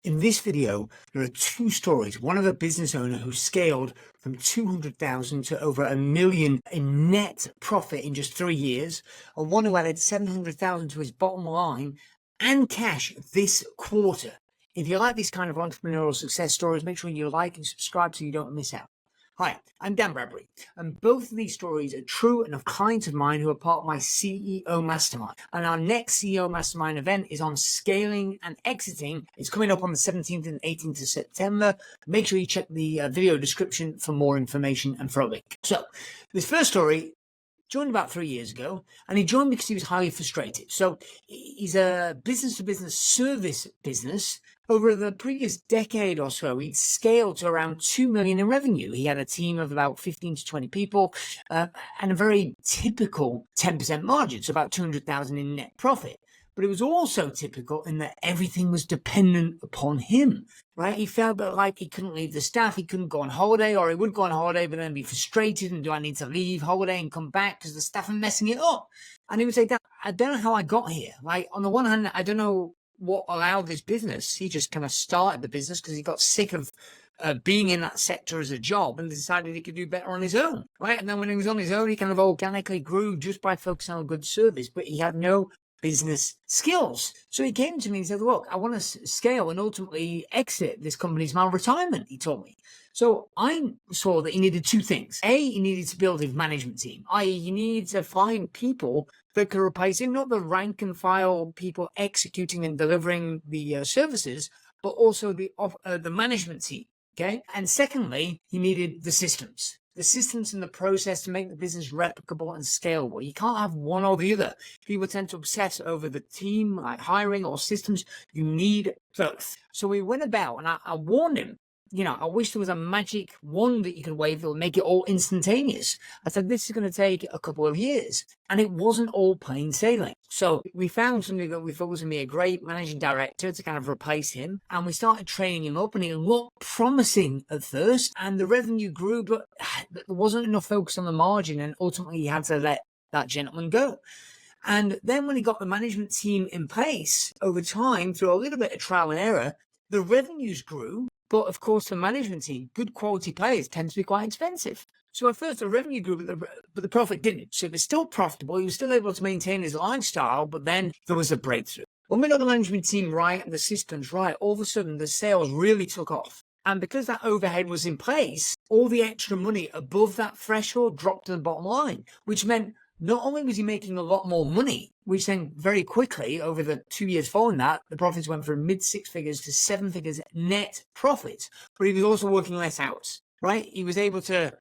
In this video, there are two stories. One of a business owner who scaled from 200,000 to over $1 million in net profit in just 3 years, and one who added 700,000 to his bottom line and cash this quarter. If you like these kind of entrepreneurial success stories, make sure you like and subscribe so you don't miss out. Hi, I'm Dan Bradbury, and both of these stories are true and of clients of mine who are part of my CEO Mastermind. And our next CEO Mastermind event is on scaling and exiting. It's coming up on the 17th and 18th of September. Make sure you check the video description for more information and for a link. So, this first story joined about 3 years ago, and he joined because he was highly frustrated. So he's a business-to-business service business. Over the previous decade or so, he'd scaled to around 2 million in revenue. He had a team of about 15 to 20 people and a very typical 10% margin, so about 200,000 in net profit. But it was also typical in that everything was dependent upon him, right? He felt like he couldn't leave the staff, he couldn't go on holiday, or he would go on holiday, but then be frustrated and do I need to leave holiday and come back because the staff are messing it up? And he would say, I don't know how I got here. Like, on the one hand, I don't know what allowed this business. He just kind of started the business because he got sick of being in that sector as a job and decided he could do better on his own, right? And then when he was on his own, he kind of organically grew just by focusing on good service, but he had no business skills. So he came to me and said, look, I want to scale and ultimately exit this company's retirement, he told me. So I saw that he needed two things. A, he needed to build his management team, i.e. he needed to find people that could replace him, not the rank and file people executing and delivering the services, but also the management team, okay? And secondly, he needed the systems and the process to make the business replicable and scalable. You can't have one or the other. People tend to obsess over the team, like hiring or systems. You need both. So we went about, and I warned him, I wish there was a magic wand that you could wave that would make it all instantaneous. I said, this is going to take a couple of years. And it wasn't all plain sailing. So we found somebody that we thought was going to be a great managing director to kind of replace him. And we started training him up, and it looked promising at first. And the revenue grew, but there wasn't enough focus on the margin. And ultimately, he had to let that gentleman go. And then when he got the management team in place over time, through a little bit of trial and error, the revenues grew. But of course, the management team, good quality players, tend to be quite expensive. So at first, the revenue grew, but the profit didn't. So it was still profitable. He was still able to maintain his lifestyle, but then there was a breakthrough. When we got the management team right and the systems right, all of a sudden, the sales really took off. And because that overhead was in place, all the extra money above that threshold dropped to the bottom line, which meant not only was he making a lot more money, which then very quickly, over the 2 years following that, the profits went from mid-six figures to seven figures net profits, but he was also working less hours, right? He was able to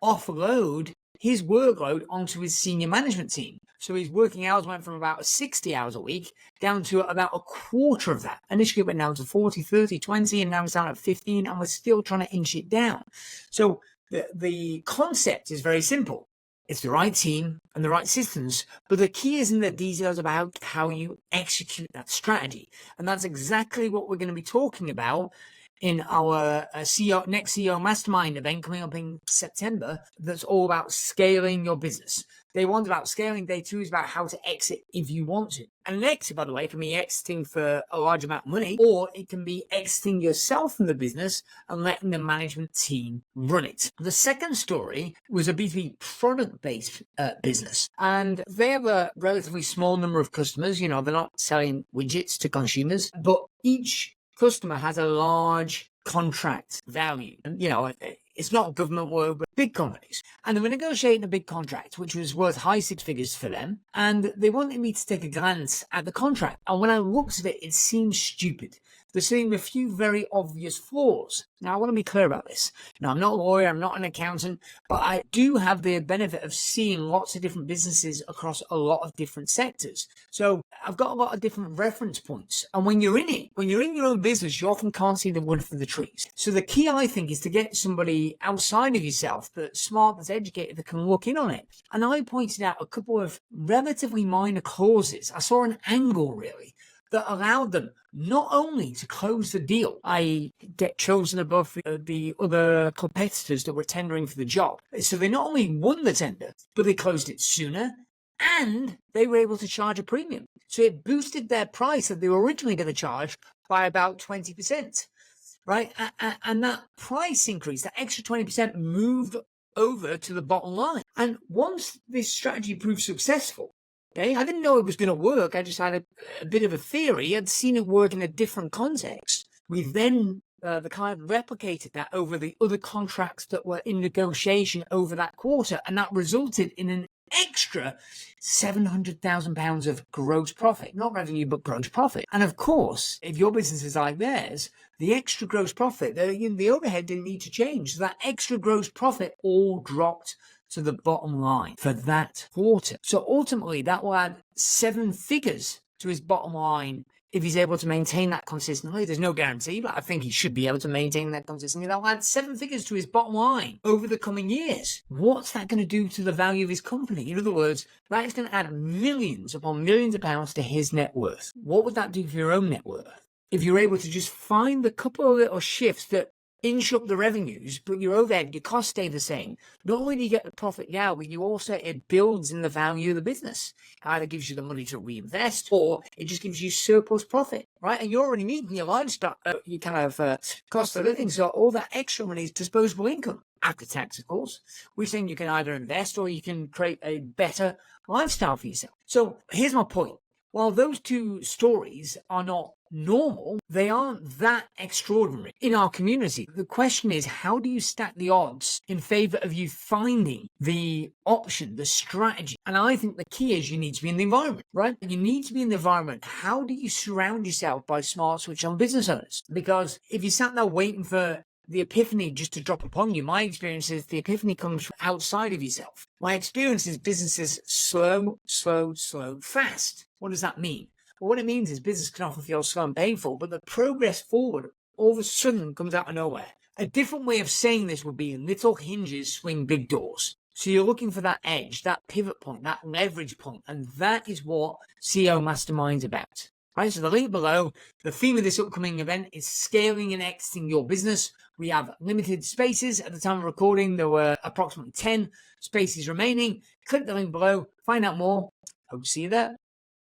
offload his workload onto his senior management team. So his working hours went from about 60 hours a week down to about a quarter of that. Initially it went down to 40, 30, 20, and now it's down at 15, and we're still trying to inch it down. So the concept is very simple. It's the right team and the right systems, but the key is in the details about how you execute that strategy. And that's exactly what we're going to be talking about in our next CEO Mastermind event coming up in September. That's all about scaling your business. Day one's about scaling. Day two is about how to exit if you want to. And an exit, by the way, can be exiting for a large amount of money, or it can be exiting yourself from the business and letting the management team run it. The second story was a B2B product-based business. And they have a relatively small number of customers. They're not selling widgets to consumers, but each customer has a large contract value. And, it's not government work, but big companies. And they were negotiating a big contract, which was worth high six figures for them. And they wanted me to take a glance at the contract. And when I looked at it, it seemed stupid. There seemed a few very obvious flaws. Now, I want to be clear about this. Now, I'm not a lawyer, I'm not an accountant, but I do have the benefit of seeing lots of different businesses across a lot of different sectors. So I've got a lot of different reference points. And when you're in it, when you're in your own business, you often can't see the wood for the trees. So the key, I think, is to get somebody outside of yourself that's smart, that's educated, that can look in on it. And I pointed out a couple of relatively minor clauses. I saw an angle, really, that allowed them not only to close the deal, i.e. get chosen above the other competitors that were tendering for the job. So they not only won the tender, but they closed it sooner and they were able to charge a premium. So it boosted their price that they were originally going to charge by about 20%, right? And that price increase, that extra 20% moved over to the bottom line. And once this strategy proved successful, okay, I didn't know it was going to work. I just had a bit of a theory. I'd seen it work in a different context. We then the client replicated that over the other contracts that were in negotiation over that quarter, and that resulted in an extra £700,000 of gross profit, not revenue, but gross profit. And of course, if your business is like theirs, the extra gross profit, the overhead didn't need to change. So that extra gross profit all dropped to the bottom line for that quarter. So ultimately, that will add 7 figures to his bottom line if he's able to maintain that consistently. There's no guarantee, but I think he should be able to maintain that consistently. That'll add 7 figures to his bottom line over the coming years. What's that going to do to the value of his company? In other words, that is going to add millions upon millions of pounds to his net worth. What would that do for your own net worth? If you're able to just find a couple of little shifts that inch up the revenues, but your overhead, your costs stay the same. Not only do you get the profit now, but you also, it builds in the value of the business. It either gives you the money to reinvest, or it just gives you surplus profit, right? And you're already meeting your lifestyle, your kind of cost of living. So all that extra money is disposable income after tax, of course. We're saying you can either invest or you can create a better lifestyle for yourself. So here's my point. While those two stories are not normal, they aren't that extraordinary in our community. The question is, how do you stack the odds in favor of you finding the option, the strategy? And I think the key is you need to be in the environment, right? You need to be in the environment. How do you surround yourself by smart switch-on business owners? Because if you sat there waiting for the epiphany just to drop upon you, my experience is the epiphany comes from outside of yourself. My experience is businesses slow, fast. What does that mean? Well, what it means is business can often feel slow and painful, but the progress forward all of a sudden comes out of nowhere. A different way of saying this would be little hinges swing big doors. So you're looking for that edge, that pivot point, that leverage point, and that is what CEO Mastermind's about. Right, so the link below, the theme of this upcoming event is scaling and exiting your business. We have limited spaces. At the time of recording, there were approximately 10 spaces remaining. Click the link below, find out more. Hope to see you there.